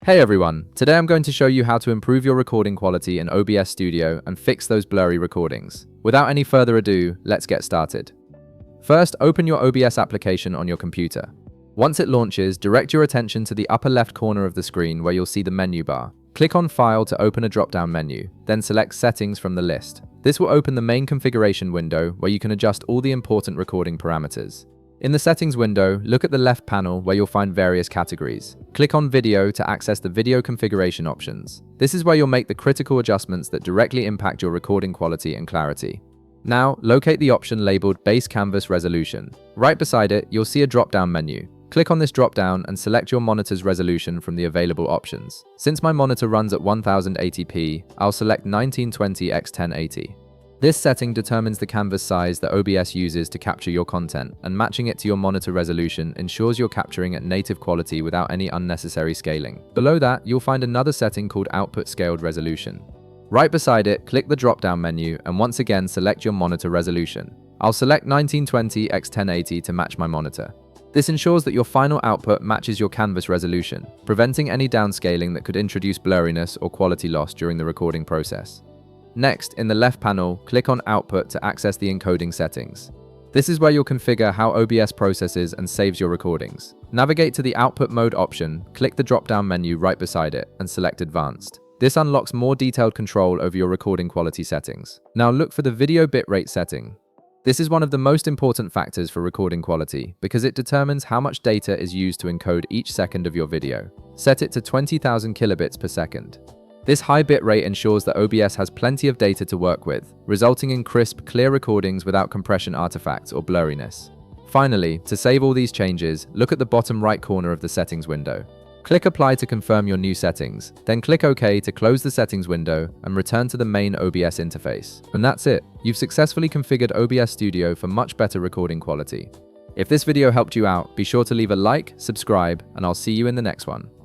Hey everyone, today I'm going to show you how to improve your recording quality in OBS Studio and fix those blurry recordings. Without any further ado, let's get started. First, open your OBS application on your computer. Once it launches, direct your attention to the upper left corner of the screen where you'll see the menu bar. Click on File to open a drop-down menu, then select Settings from the list. This will open the main configuration window where you can adjust all the important recording parameters. In the settings window, look at the left panel where you'll find various categories. Click on Video to access the video configuration options. This is where you'll make the critical adjustments that directly impact your recording quality and clarity. Now, locate the option labeled Base Canvas Resolution. Right beside it, you'll see a drop-down menu. Click on this drop-down and select your monitor's resolution from the available options. Since my monitor runs at 1080p, I'll select 1920 x 1080. This setting determines the canvas size that OBS uses to capture your content, and matching it to your monitor resolution ensures you're capturing at native quality without any unnecessary scaling. Below that, you'll find another setting called Output Scaled Resolution. Right beside it, click the drop-down menu and once again select your monitor resolution. I'll select 1920 x 1080 to match my monitor. This ensures that your final output matches your canvas resolution, preventing any downscaling that could introduce blurriness or quality loss during the recording process. Next, in the left panel, click on Output to access the encoding settings. This is where you'll configure how OBS processes and saves your recordings. Navigate to the Output Mode option, click the drop-down menu right beside it, and select Advanced. This unlocks more detailed control over your recording quality settings. Now look for the video bitrate setting. This is one of the most important factors for recording quality because it determines how much data is used to encode each second of your video. Set it to 20,000 kilobits per second. This high bitrate ensures that OBS has plenty of data to work with, resulting in crisp, clear recordings without compression artifacts or blurriness. Finally, to save all these changes, look at the bottom right corner of the settings window. Click Apply to confirm your new settings, then click OK to close the settings window and return to the main OBS interface. And that's it. You've successfully configured OBS Studio for much better recording quality. If this video helped you out, be sure to leave a like, subscribe, and I'll see you in the next one.